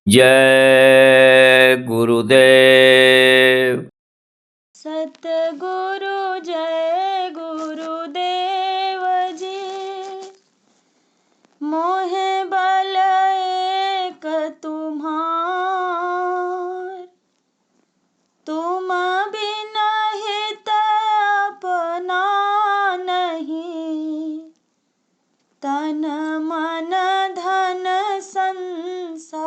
जय गुरुदेव। सतगुरु जय गुरुदेव जी। मोहे बल एक तुम्हार, तुम बिन हित अपना नहीं। तन मन धन संसार।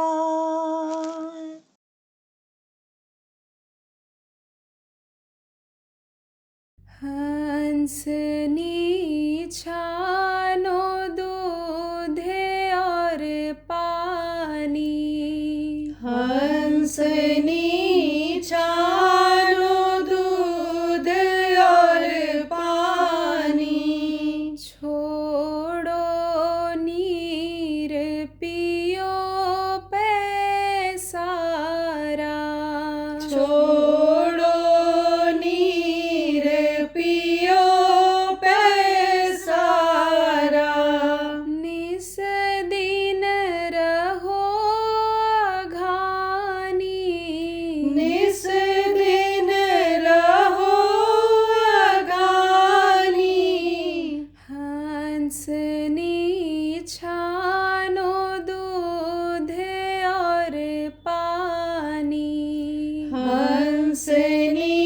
हंसनी छानो दूधे और पानी। हंसनी छानो दूध और पानी। छोड़ो नीर पियो पैसारा। छोड़ो नीर पियो पैसारा। निस दिन रहो अघानी। निस दिन रहो अगानी। हंसनी छानो दूध और पानी। हंसनी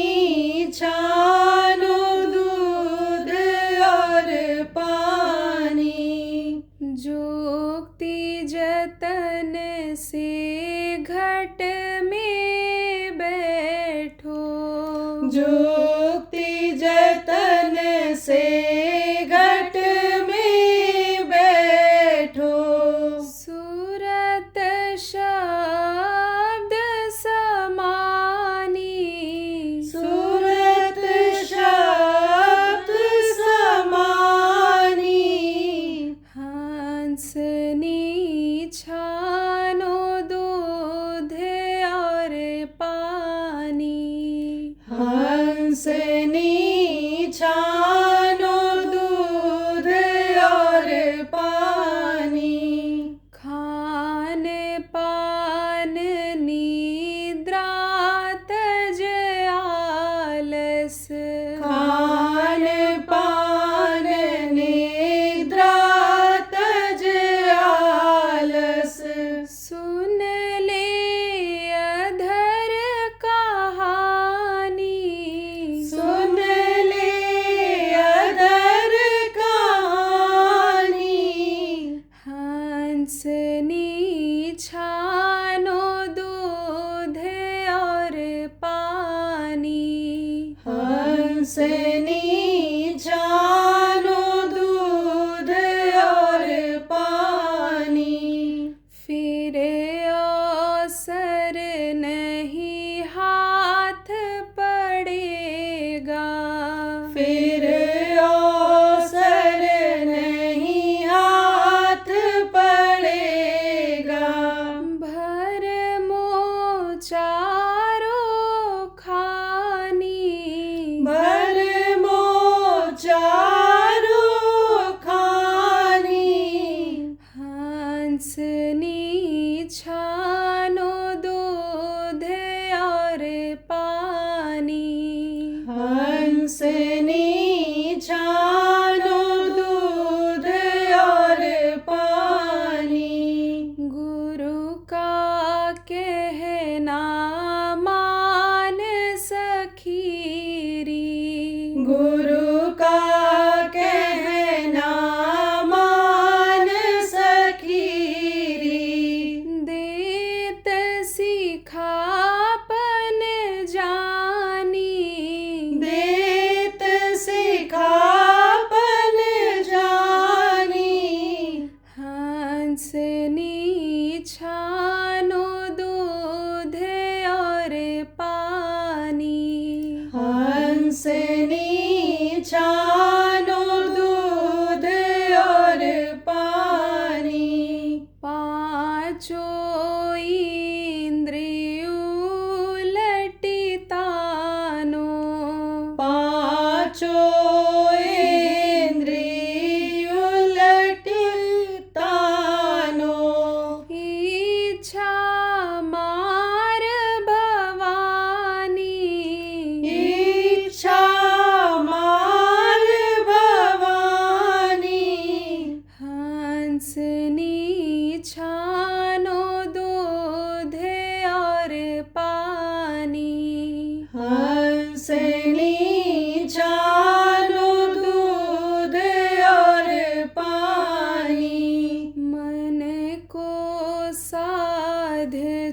छानो दूध और पानी। जोक्ति जतन से घट में बैठो। जोक्ति जतन से घट में बैठो। सूरत शब्द समानी। सूरत शब्द समानी।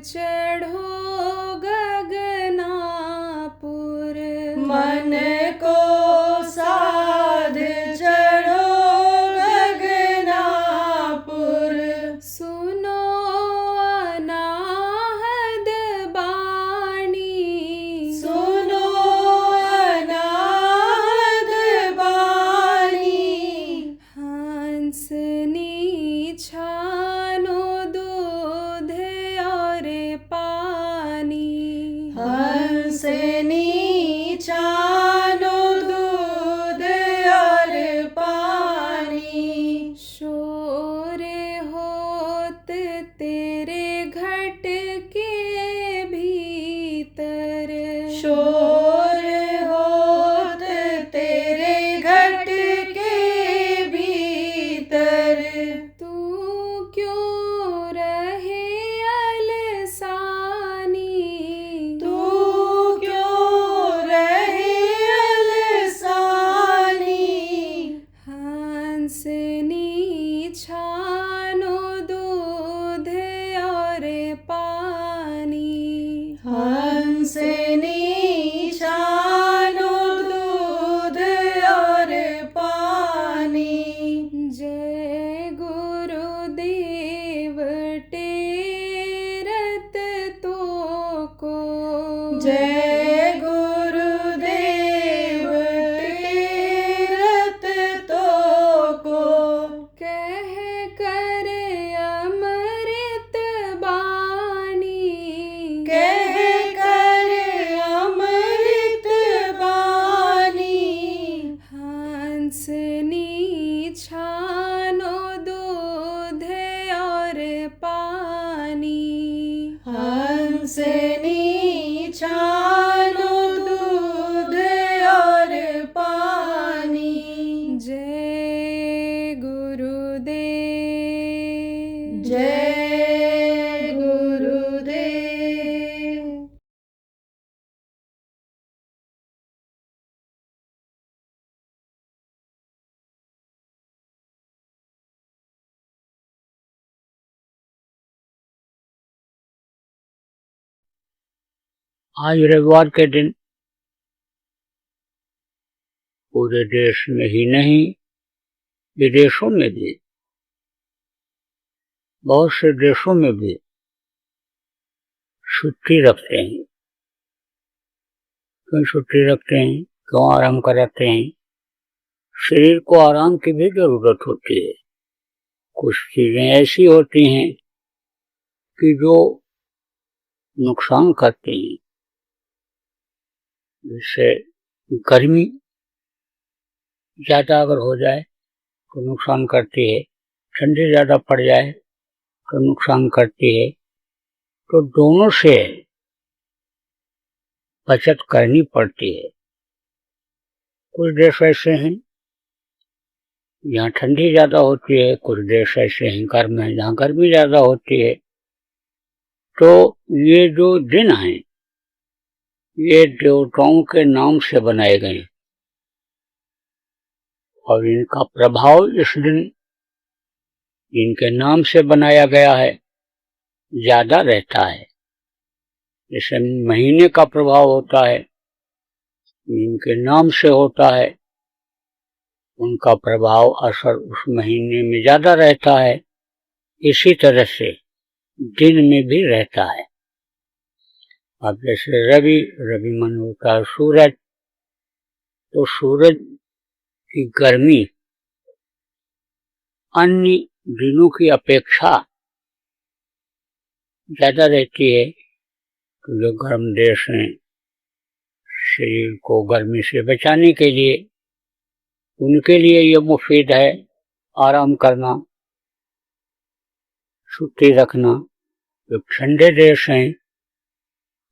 चढ़ो गगनापुर। मन को साध चढ़ो गगनापुर। सुनो अनाहद बाणी। सुनो अनाहद बाणी। हंसनी छानो दूध और पानी। हंसनी छानो दूध और पानी। शोर होत तेरे घट के भीतर। शोर होत तेरे घट के भीतर। तू क्यों रहे अलसानी। तू क्यों रहे अलसानी। हंसनी छानो दूध और पानी। हंसनी छानो दूध और पानी। जय गुरुदेव टेरत तो को। जय गुरुदेव टेरत तो को। कह कर अमृत बाणी। कह कर अमृत बानी। हंसनी छानो दूध और पानी। हंसनी छानो दूध और पानी। जय गुरुदेव। जय गुरुदेव। आज रविवार के दिन पूरे देश में ही नहीं विदेशों में भी, बहुत से देशों में भी छुट्टी रखते हैं। क्यों छुट्टी रखते हैं, क्यों आराम कराते हैं? शरीर को आराम की भी जरूरत होती है। कुछ चीजें ऐसी होती हैं कि जो नुकसान करती हैं, जैसे गर्मी ज्यादा अगर हो जाए तो नुकसान करती है, ठंडी ज्यादा पड़ जाए तो नुकसान करती है। तो दोनों से बचत करनी पड़ती है। कुछ देश ऐसे हैं जहाँ ठंडी ज्यादा होती है, कुछ देश ऐसे हैं गर्म है जहाँ गर्मी ज्यादा होती है। तो ये जो दिन हैं ये देवताओं के नाम से बनाए गए और इनका प्रभाव इस दिन इनके नाम से बनाया गया है ज्यादा रहता है। जैसे महीने का प्रभाव होता है इनके नाम से होता है, उनका प्रभाव असर उस महीने में ज्यादा रहता है। इसी तरह से दिन में भी रहता है। अब जैसे रवि मन होता है सूरज, तो सूरज की गर्मी अन्य दिनों की अपेक्षा ज्यादा रहती है। तो जो गर्म देश हैं शरीर को गर्मी से बचाने के लिए, उनके लिए ये मुफीद है आराम करना, छुट्टी रखना। जो ठंडे देश हैं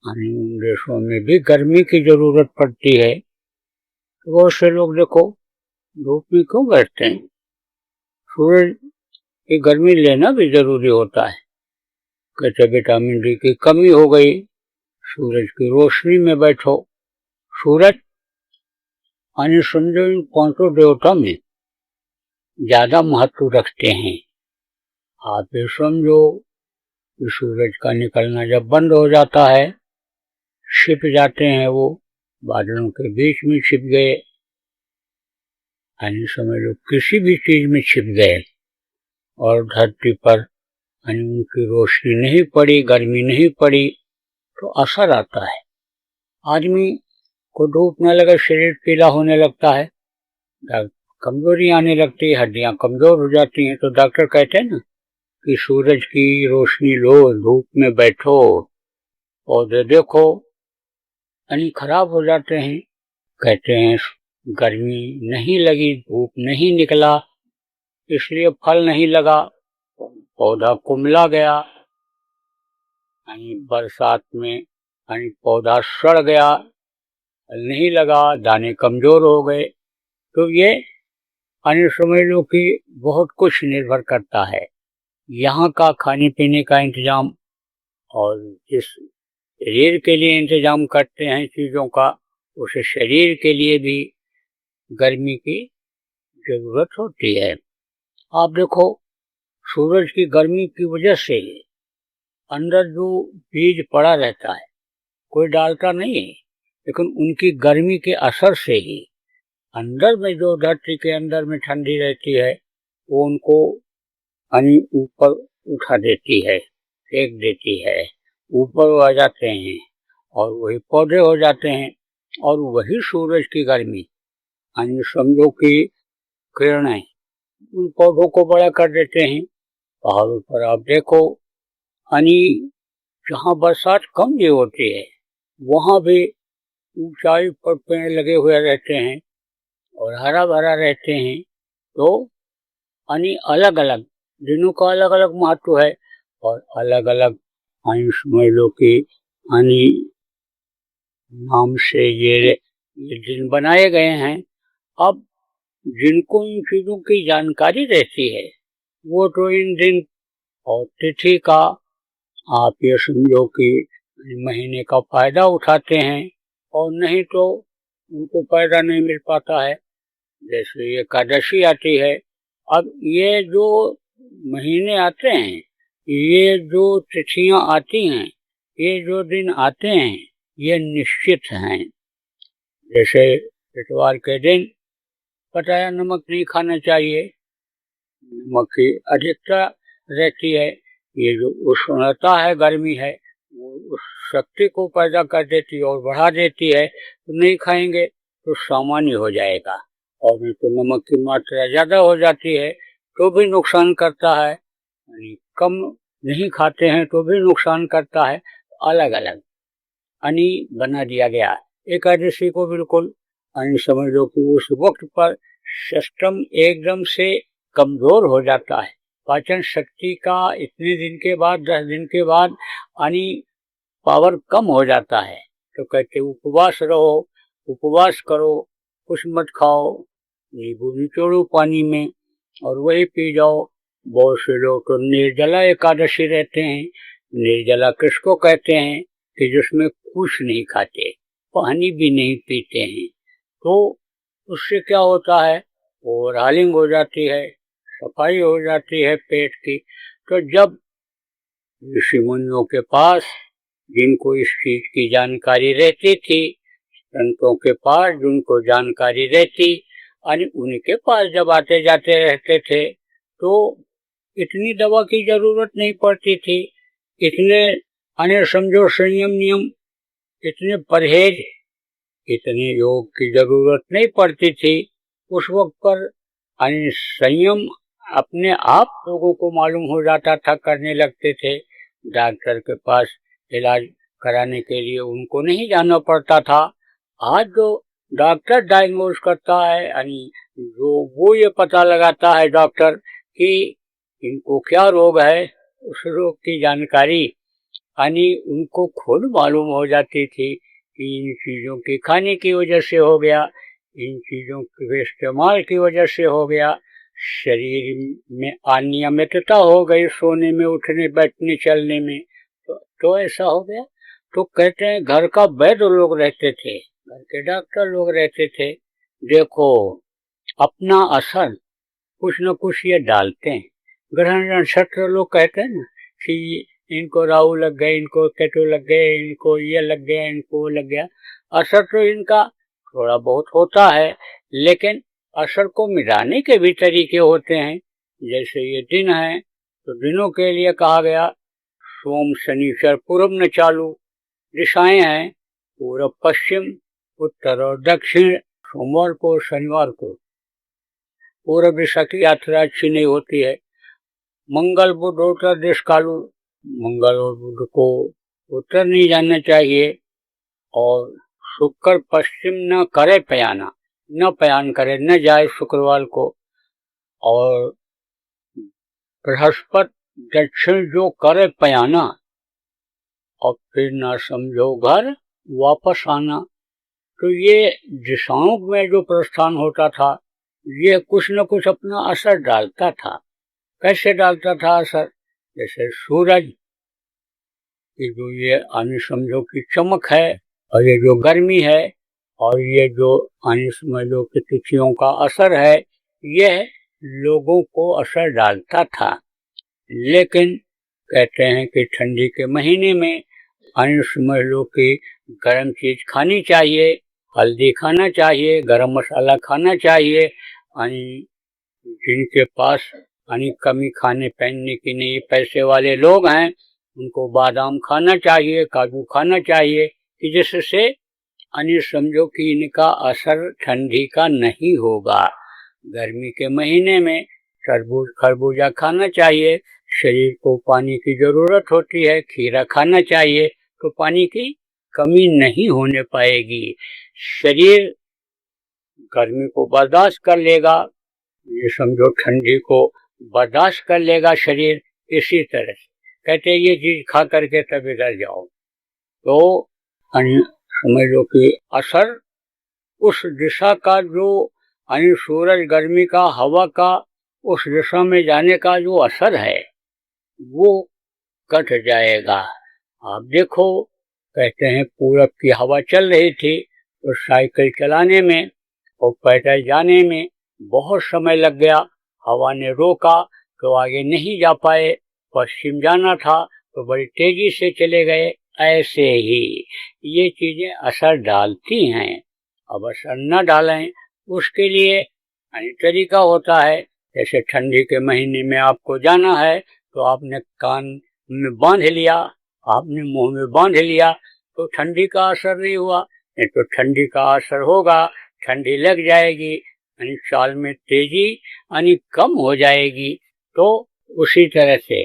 उन देशों में भी गर्मी की जरूरत पड़ती है। तो बहुत से लोग देखो धूप में क्यों बैठते हैं, सूरज की गर्मी लेना भी जरूरी होता है। कहते विटामिन डी की कमी हो गई, सूरज की रोशनी में बैठो। सूरज यानी समझो इन पांचों देवता में ज्यादा महत्व रखते हैं। आप ये समझो कि सूरज का निकलना जब बंद हो जाता है, छिप जाते हैं, वो बादलों के बीच में छिप गए, यानी समझ लो किसी भी चीज में छिप गए, और धरती पर यानी उनकी रोशनी नहीं पड़ी, गर्मी नहीं पड़ी, तो असर आता है। आदमी को धूप न लगे, शरीर पीला होने लगता है, कमजोरी आने लगती है, हड्डियां कमजोर हो जाती हैं। तो डॉक्टर कहते हैं ना कि सूरज की रोशनी लो, धूप में बैठो, पौधे देखो, यानी खराब हो जाते हैं। कहते हैं गर्मी नहीं लगी, धूप नहीं निकला, इसलिए फल नहीं लगा, पौधा कुम्हला गया, यानी बरसात में यानी पौधा सड़ गया, फल नहीं लगा, दाने कमजोर हो गए। तो ये यानी समझ लो कि बहुत कुछ निर्भर करता है यहाँ का खाने पीने का इंतजाम, और जिस शरीर के लिए इंतजाम करते हैं चीजों का, उस शरीर के लिए भी गर्मी की जरूरत होती है। आप देखो, सूरज की गर्मी की वजह से अंदर जो बीज पड़ा रहता है, कोई डालता नहीं है, लेकिन उनकी गर्मी के असर से ही अंदर में जो धरती के अंदर में ठंडी रहती है, वो उनको यानी ऊपर उठा देती है, फेंक देती है, ऊपर आ जाते हैं, और वही पौधे हो जाते हैं, और वही सूरज की गर्मी यानी समझो कि किरणें उन पौधों को बड़ा कर देते हैं। पहाड़ों पर आप देखो, यानी जहाँ बरसात कम भी होती है, वहाँ भी ऊंचाई पर पेड़ लगे हुए रहते हैं और हरा भरा रहते हैं। तो यानी अलग अलग दिनों का अलग अलग महत्व है, और अलग अलग यानी समझ लो कि यानी नाम से ये दिन बनाए गए हैं। अब जिनको इन चीजों की जानकारी रहती है, वो तो इन दिन और तिथि का आप ये समझो कि महीने का फायदा उठाते हैं, और नहीं तो उनको फायदा नहीं मिल पाता है। जैसे एकादशी आती है, अब ये जो महीने आते हैं, ये जो तिथियां आती हैं, ये जो दिन आते हैं, ये निश्चित हैं। जैसे इतवार के दिन बताया नमक नहीं खाना चाहिए, नमक की अधिकता रहती है, ये जो उष्णता है, गर्मी है, वो उस शक्ति को पैदा कर देती है और बढ़ा देती है। तो नहीं खाएंगे तो सामान्य हो जाएगा, और नहीं तो नमक की मात्रा ज्यादा हो जाती है तो भी नुकसान करता है, यानी कम नहीं खाते हैं तो भी नुकसान करता है। अलग अलग यानी बना दिया गया एकादशी को, बिल्कुल यानी समझ लो कि उस वक्त पर सिस्टम एकदम से कमजोर हो जाता है, पाचन शक्ति का इतने दिन के बाद, 10 दिन के बाद यानी पावर कम हो जाता है। तो कहते उपवास रहो, उपवास करो, कुछ मत खाओ, नींबू निचोड़ो पानी में और वही पी जाओ। बहुत से लोग तो निर्जला एकादशी रहते हैं। निर्जला किसको कहते हैं कि जिसमें कुछ नहीं खाते, पानी भी नहीं पीते हैं। तो उससे क्या होता है, ओवरहालिंग हो जाती है, सफाई हो जाती है पेट की। तो जब ऋषि मुनियों के पास, जिनको इस चीज की जानकारी रहती थी, संतों के पास जिनको जानकारी रहती, यानी उनके पास जब आते जाते रहते थे, तो इतनी दवा की जरूरत नहीं पड़ती थी, इतने यानी समझो संयम नियम, इतने परहेज, इतने योग की जरूरत नहीं पड़ती थी उस वक्त पर। यानी संयम अपने आप लोगों को मालूम हो जाता था, करने लगते थे। डॉक्टर के पास इलाज कराने के लिए उनको नहीं जाना पड़ता था। आज जो डॉक्टर डायग्नोज करता है, यानी जो वो ये पता लगाता है डॉक्टर कि इनको क्या रोग है, उस रोग की जानकारी यानी उनको खुद मालूम हो जाती थी कि इन चीजों की खाने की वजह से हो गया, इन चीजों के इस्तेमाल की वजह से हो गया, शरीर में अनियमितता हो गई, सोने में, उठने, बैठने, चलने में, तो ऐसा हो गया। तो कहते हैं घर का वैद्य लोग रहते थे, घर के डॉक्टर लोग रहते थे, देखो अपना असर कुछ न कुछ ये डालते हैं। ग्रहण नक्षत्र लोग कहते हैं ना कि इनको राहु लग गए, इनको केतु लग गए, इनको ये लग गया, इनको वो लग गया। असर तो इनका थोड़ा बहुत होता है, लेकिन असर को मिटाने के भी तरीके होते हैं। जैसे ये दिन है तो दिनों के लिए कहा गया सोम शनिचर पूर्व न चालू। दिशाएं हैं पूर्व पश्चिम, उत्तर और दक्षिण। सोमवार को शनिवार को पूर्व दिशा की यात्रा अच्छी नहीं होती है। मंगल बुध उत्तर दिश कालू, मंगल और बुध को उत्तर नहीं जाना चाहिए। और शुक्र पश्चिम न करे पयाना, न पयान करे, न जाए शुक्रवार को। और बृहस्पति दक्षिण जो करे पयाना, और फिर ना समझो घर वापस आना। तो ये दिशाओं में जो प्रस्थान होता था, ये कुछ न कुछ अपना असर डालता था। कैसे डालता था असर? जैसे सूरज की जो ये आने समझो की चमक है, और ये जो गर्मी है, और ये जो आने समझो की तिथियों का असर है, यह लोगों को असर डालता था। लेकिन कहते हैं कि ठंडी के महीने में आने समझ लो कि गर्म चीज खानी चाहिए, हल्दी खाना चाहिए, गरम मसाला खाना चाहिए। जिनके पास कमी खाने पहनने की नहीं, पैसे वाले लोग हैं, उनको बादाम खाना चाहिए, काजू खाना चाहिए, कि जिससे समझो कि इनका असर ठंडी का नहीं होगा। गर्मी के महीने में तरबूज खरबूजा खाना चाहिए। शरीर को पानी की जरूरत होती है, खीरा खाना चाहिए, तो पानी की कमी नहीं होने पाएगी। शरीर गर्मी को बर्दाश्त कर लेगा, ये समझो ठंडी को बर्दाश्त कर लेगा शरीर। इसी तरह से कहते हैं ये चीज खा करके तब इधर जाओ। तो समझ लो कि असर उस दिशा का जो सूरज गर्मी का हवा का उस दिशा में जाने का जो असर है वो कट जाएगा। आप देखो, कहते हैं पूरब की हवा चल रही थी तो साइकिल चलाने में और पैदल जाने में बहुत समय लग गया। हवा ने रोका तो आगे नहीं जा पाए। पश्चिम जाना था तो बड़ी तेजी से चले गए। ऐसे ही ये चीजें असर डालती हैं। अब असर न डालें उसके लिए तरीका होता है। जैसे ठंडी के महीने में आपको जाना है तो आपने कान में बांध लिया, आपने मुंह में बांध लिया, तो ठंडी का असर नहीं हुआ। नहीं तो ठंडी का असर होगा, ठंडी लग जाएगी, चाल में तेजी कम हो जाएगी। तो उसी तरह से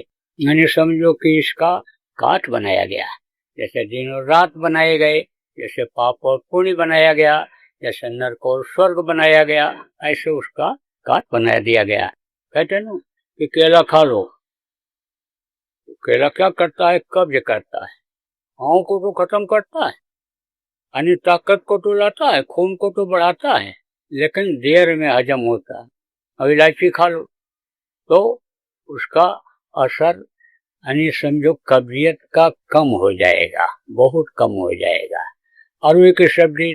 समझो कि इसका काट बनाया गया। जैसे दिन और रात बनाए गए, जैसे पाप और पुण्य बनाया गया, जैसे नरक और स्वर्ग बनाया गया, ऐसे उसका काट बना दिया गया। कहते हैं ना कि केला खा लो, तो केला क्या करता है? कब्ज करता है, आँखों को तो खत्म करता है, ताकत को तो लाता है, खून को तो बढ़ाता है, लेकिन देर में हजम होता है। अब इलायची खा लो तो उसका असर समझो कब्जियत का कम हो जाएगा, बहुत कम हो जाएगा। अरवी की सब्जी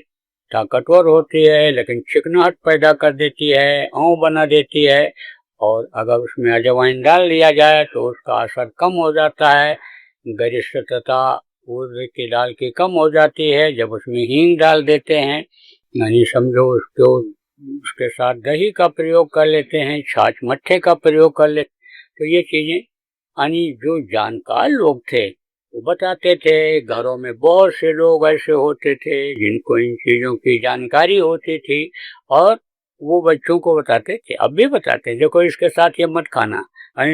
ताकतवर होती है लेकिन चिकनाहट पैदा कर देती है, आँव बना देती है। और अगर उसमें अजवाइन डाल लिया जाए तो उसका असर कम हो जाता है। गरिष्ठता उर्द की दाल की कम हो जाती है जब उसमें हींग डाल देते हैं। समझो उसके साथ दही का प्रयोग कर लेते हैं, छाछ मट्ठे का प्रयोग कर लेते। तो ये चीजें जो जानकार लोग थे वो बताते थे। घरों में बहुत से लोग ऐसे होते थे जिनको इन चीजों की जानकारी होती थी और वो बच्चों को बताते थे, अब भी बताते हैं। देखो इसके साथ ये मत खाना,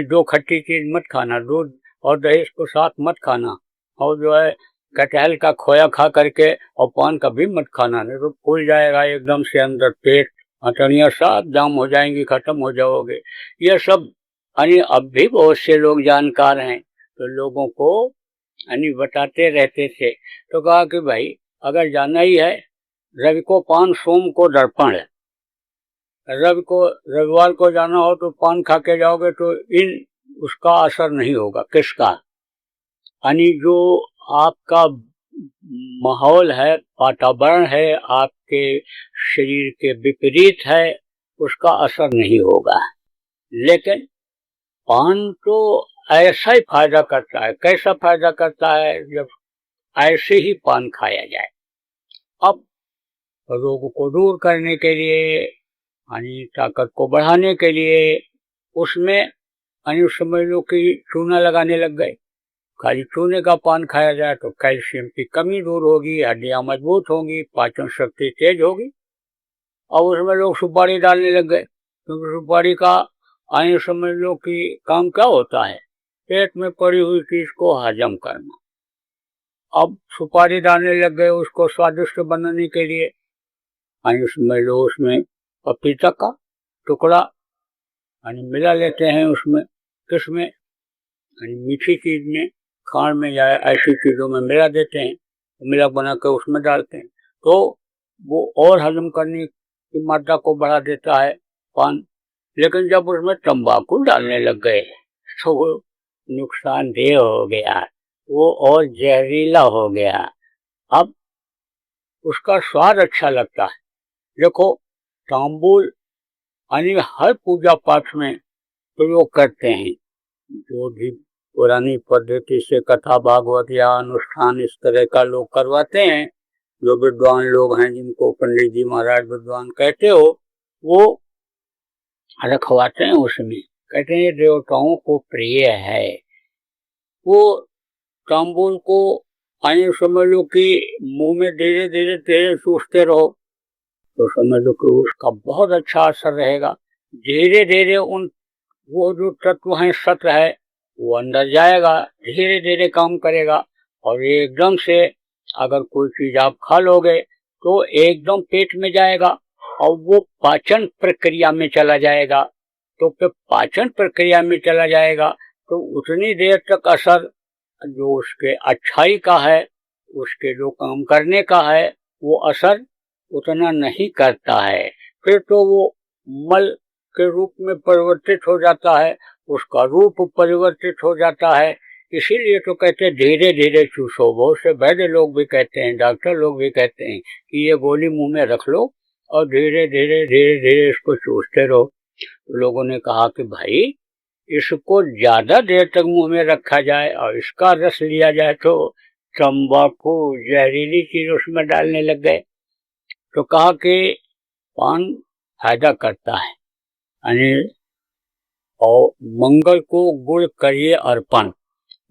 2 खट्टी चीज मत खाना, दूध और दही को साथ मत खाना, और जो है कटहल का खोया खा करके और पान का भी मत खाना, नहीं तो फूल जाएगा एकदम से अंदर पेट, अटनियाँ सब जाम हो जाएंगी, खत्म हो जाओगे। ये सब अब भी बहुत से लोग जानकार हैं तो लोगों को बताते रहते थे। तो कहा कि भाई अगर जाना ही है, रवि को पान सोम को दर्पण है, रविवार को जाना हो तो पान खा के जाओगे तो उसका असर नहीं होगा। किसका? जो आपका माहौल है, वातावरण है, आपके शरीर के विपरीत है, उसका असर नहीं होगा। लेकिन पान तो ऐसा ही फायदा करता है। कैसा फायदा करता है? जब ऐसे ही पान खाया जाए। अब रोग को दूर करने के लिए यानी ताकत को बढ़ाने के लिए उसमें यानी समझ लो कि चूना लगाने लग गए। खाली चूने का पान खाया जाए तो कैल्शियम की कमी दूर होगी, हड्डियां मजबूत होंगी, पाचन शक्ति तेज होगी। और उसमें लोग सुपारी डालने लग गए, क्योंकि सुपारी का आयु समझ लो कि काम क्या होता है? पेट में पड़ी हुई चीज को हजम करना। अब सुपारी डालने लग गए उसको स्वादिष्ट बनाने के लिए। आयु समझ लो उसमें पपीता का टुकड़ा यानी मिला लेते हैं उसमें, किसमें? यानी मीठी चीज में, खाण में या ऐसी चीजों में मिला देते हैं, मिला बना कर उसमें डालते हैं, तो वो और हजम करने की मात्रा को बढ़ा देता है पान। लेकिन जब उसमें तंबाकू डालने लग गए तो वो नुकसानदेह हो गया, वो और जहरीला हो गया। अब उसका स्वाद अच्छा लगता है। देखो, तांबुल यानी हर पूजा पाठ में प्रयोग करते हैं, जो भी पुरानी पद्धति से कथा भागवत या अनुष्ठान इस तरह का लोग करवाते हैं, जो विद्वान लोग हैं जिनको पंडित जी महाराज विद्वान कहते हो, वो रखवाते हैं। उसमें कहते हैं देवताओं को प्रिय है। वो तांबुल को आइए समझ लो कि मुंह में धीरे धीरे धीरे चूसते रहो तो समझ लो कि उसका बहुत अच्छा असर रहेगा। धीरे धीरे उन वो जो तत्व है, सत्व है, वो अंदर जाएगा, धीरे धीरे काम करेगा। और एकदम से अगर कोई चीज आप खा लोगे तो एकदम पेट में जाएगा और वो पाचन प्रक्रिया में चला जाएगा। तो फिर पाचन प्रक्रिया में चला जाएगा तो उतनी देर तक असर जो उसके अच्छाई का है, उसके जो काम करने का है, वो असर उतना नहीं करता है। फिर तो वो मल के रूप में परिवर्तित हो जाता है, उसका रूप परिवर्तित हो जाता है। इसीलिए तो कहते हैं धीरे धीरे चूसो। बहुत से वैद्य लोग भी कहते हैं, डॉक्टर लोग भी कहते हैं कि ये गोली मुंह में रख लो और धीरे धीरे धीरे धीरे इसको चूसते रहो। लोगों ने कहा कि भाई इसको ज्यादा देर तक मुंह में रखा जाए और इसका रस लिया जाए तो तंबाकू जहरीली चीज उसमें डालने लग गए। तो कहा कि पान फायदा करता है यानी, और मंगल को गुड़ करिए अर्पण।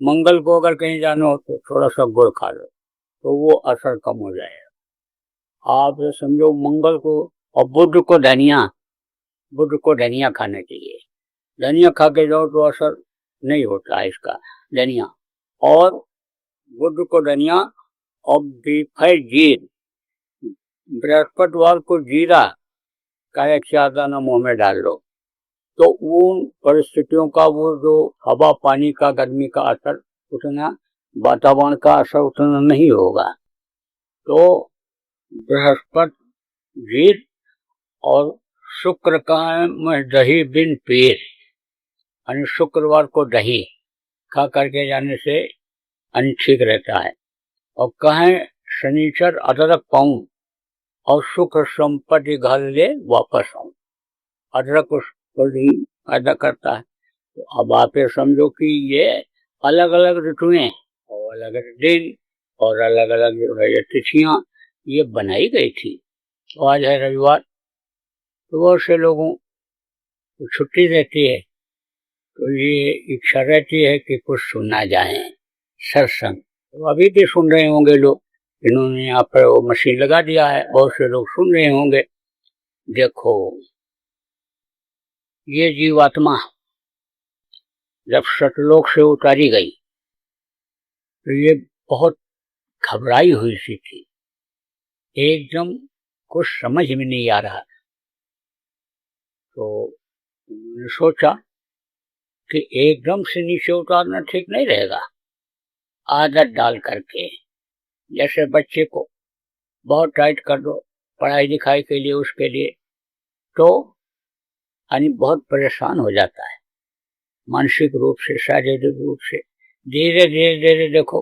मंगल को अगर कहीं जाना हो तो थोड़ा सा गुड़ खा लो तो वो असर कम हो जाएगा। आप समझो मंगल को, और बुध को धनिया खाना चाहिए। धनिया खा के जाओ तो असर नहीं होता है इसका, धनिया। और बुध को धनिया और बीफाई जीर। बृहस्पतिवार को जीरा का एक दाना मुंह में डाल लो तो उन परिस्थितियों का वो जो हवा पानी का गर्मी का असर उतना, वातावरण का असर उतना नहीं होगा। तो बृहस्पति जीर और शुक्र का मैं दही बिन पीर यानी शुक्रवार को दही खा करके जाने से ठीक रहता है। और कहें शनिचर अदरक पाऊं और सुख संपत्ति घर ले वापस आऊं। अदरक उसको भी फायदा करता है। तो अब आप ये समझो कि ये अलग अलग ऋतुएं और अलग अलग दिन और अलग अलग जो है तिथियां ये बनाई गई थी। तो आज है रविवार, तो बहुत से लोगों को छुट्टी रहती है तो ये इच्छा रहती है कि कुछ सुना जाए सत्संग। तो अभी भी सुन रहे होंगे लोग, इन्होंने यहाँ पर वो मशीन लगा दिया है, बहुत से लोग सुन रहे होंगे। देखो, ये जीवात्मा जब सतलोक से उतारी गई तो ये बहुत घबराई हुई सी थी, एकदम कुछ समझ में नहीं आ रहा। तो उन्होंने सोचा कि एकदम से नीचे उतारना ठीक नहीं रहेगा, आदत डाल करके। जैसे बच्चे को बहुत टाइट कर दो पढ़ाई लिखाई के लिए, उसके लिए तो यानी बहुत परेशान हो जाता है मानसिक रूप से, शारीरिक रूप से। धीरे धीरे धीरे देखो,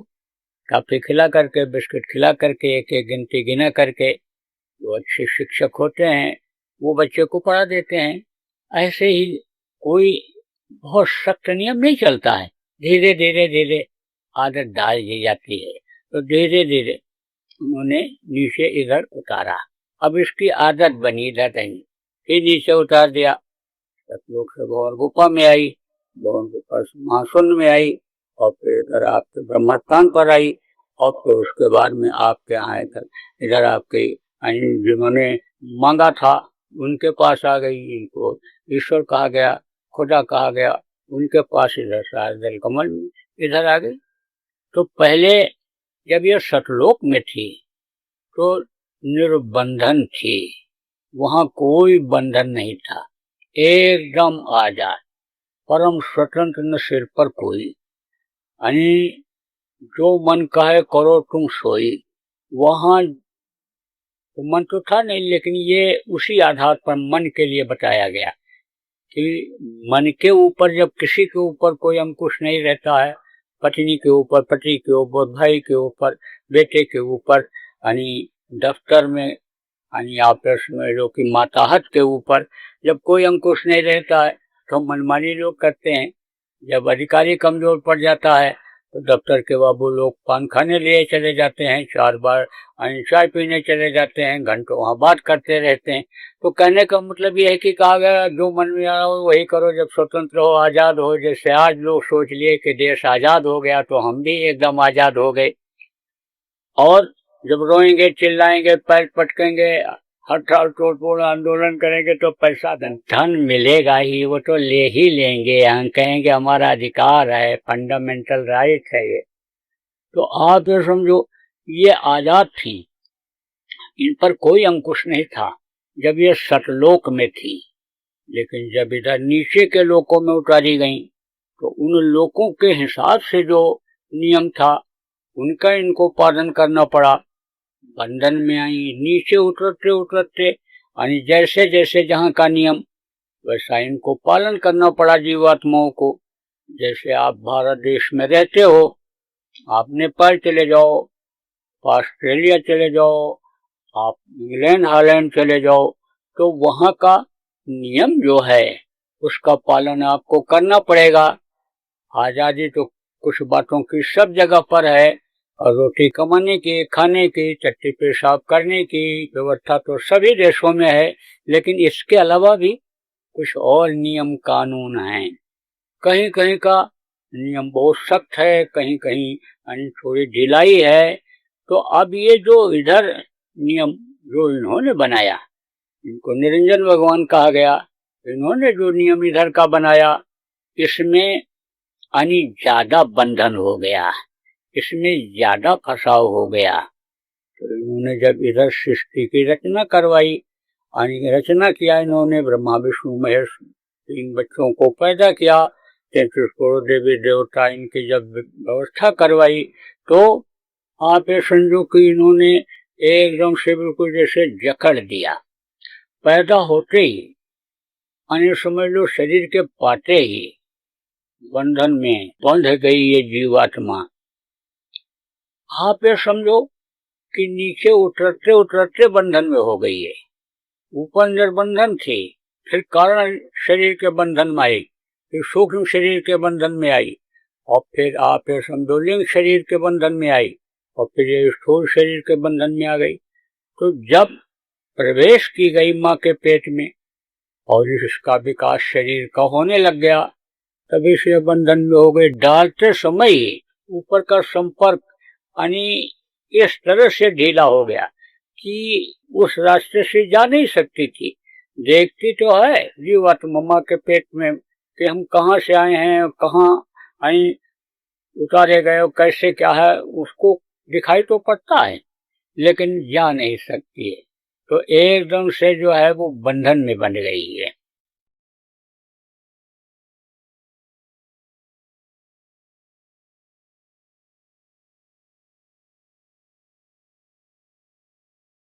काफी खिला करके, बिस्किट खिला करके, एक एक गिनती गिना करके जो अच्छे शिक्षक होते हैं वो बच्चे को पढ़ा देते हैं। ऐसे ही कोई बहुत सख्त नियम नहीं चलता है, धीरे धीरे धीरे आदत डाल दी जाती है। तो धीरे धीरे उन्होंने नीचे इधर उतारा। अब इसकी आदत बनी इधर नहीं, फिर नीचे उतार दिया। सतलोक से भवन गुफा में आई, भवन गुफा से महाशून्य में आई, और फिर इधर आपके ब्रह्मस्थान पर आई, और फिर उसके बाद में आपके यहाँ इधर आपके जिन्होंने मांगा था उनके पास आ गई। इनको ईश्वर कहा गया, खुदा कहा गया, उनके पास इधर शारदल कमल में इधर आ गई। तो पहले जब ये सतलोक में थी तो निर्बंधन थी, वहां कोई बंधन नहीं था, एकदम आजाद, परम स्वतंत्र, न सिर पर कोई, यानी जो मन कहे करो तुम सोई। वहां तो मन तो था नहीं, लेकिन ये उसी आधार पर मन के लिए बताया गया कि मन के ऊपर जब किसी के ऊपर कोई अंकुश नहीं रहता है, पत्नी के ऊपर, पति के ऊपर, भाई के ऊपर, बेटे के ऊपर, यानी दफ्तर में, यानी आपस में जो कि माताहत के ऊपर जब कोई अंकुश नहीं रहता है तो मनमानी लोग करते हैं। जब अधिकारी कमजोर पड़ जाता है तो दफ्तर के बाबू लोग पान खाने लिए चले जाते हैं, 4 बार चाय पीने चले जाते हैं, घंटों वहाँ बात करते रहते हैं। तो कहने का मतलब ये है कि कहा गया जो मन में आ रहा हो वही करो, जब स्वतंत्र हो, आज़ाद हो। जैसे आज लोग सोच लिए कि देश आज़ाद हो गया तो हम भी एकदम आज़ाद हो गए, और जब रोएंगे, चिल्लाएंगे, पैर पटकेंगे, हड़ताल तोड़फोड़ आंदोलन करेंगे तो पैसा धन मिलेगा ही, वो तो ले ही लेंगे, हम कहेंगे हमारा अधिकार है, फंडामेंटल राइट है ये। तो आप ये समझो ये आजाद थी, इन पर कोई अंकुश नहीं था जब ये सतलोक में थी। लेकिन जब इधर नीचे के लोकों में उतारी गई तो उन लोकों के हिसाब से जो नियम था उनका इनको पालन करना पड़ा। बंधन में आई, नीचे उतरते उतरते, यानी जैसे जैसे जहाँ का नियम वैसा इनको पालन करना पड़ा जीवात्माओं को। जैसे आप भारत देश में रहते हो, आप नेपाल चले जाओ, ऑस्ट्रेलिया चले जाओ, आप इंग्लैंड हॉलैंड चले जाओ, तो वहाँ का नियम जो है उसका पालन आपको करना पड़ेगा। आजादी तो कुछ बातों की सब जगह पर है, और रोटी कमाने की, खाने की, चट्टी पेशाब करने की व्यवस्था तो सभी देशों में है, लेकिन इसके अलावा भी कुछ और नियम कानून हैं। कहीं कहीं का नियम बहुत सख्त है, कहीं कहीं थोड़ी ढिलाई है। तो अब ये जो इधर नियम जो इन्होंने बनाया, इनको निरंजन भगवान कहा गया, इन्होंने जो नियम इधर का बनाया, इसमें यानी ज्यादा बंधन हो गया, इसमें ज्यादा फसाव हो गया। तो इन्होंने जब इधर सृष्टि की रचना करवाई, यानी रचना किया इन्होंने, ब्रह्मा विष्णु महेश 3 बच्चों को पैदा किया, 33 करोड़ देवी देवता इनकी जब व्यवस्था करवाई, तो आप ये समझो कि इन्होंने एकदम से बिल्कुल जैसे जकड़ दिया। पैदा होते ही, यानी समझ लो शरीर के पाते ही बंधन में बंध गई ये जीवात्मा। आप ये समझो कि नीचे उतरते उतरते बंधन में हो गई है। ऊपर निर्बंधन थी, फिर कारण शरीर के बंधन में आई, फिर सूक्ष्म शरीर के बंधन में आई, और फिर आप ये समझो लिंग शरीर के बंधन में आई, और फिर ये स्थूल शरीर के बंधन में आ गई। तो जब प्रवेश की गई माँ के पेट में और इसका विकास शरीर का होने लग गया, तभी से बंधन में हो गए। डालते समय ही ऊपर का संपर्क यानी इस तरह से ढीला हो गया कि उस रास्ते से जा नहीं सकती थी। देखती तो है जीवात्मा माँ के पेट में कि हम कहाँ से आए हैं, कहाँ आई उतारे गए, कैसे क्या है, उसको दिखाई तो पड़ता है, लेकिन जा नहीं सकती है। तो एकदम से जो है वो बंधन में बन गई है।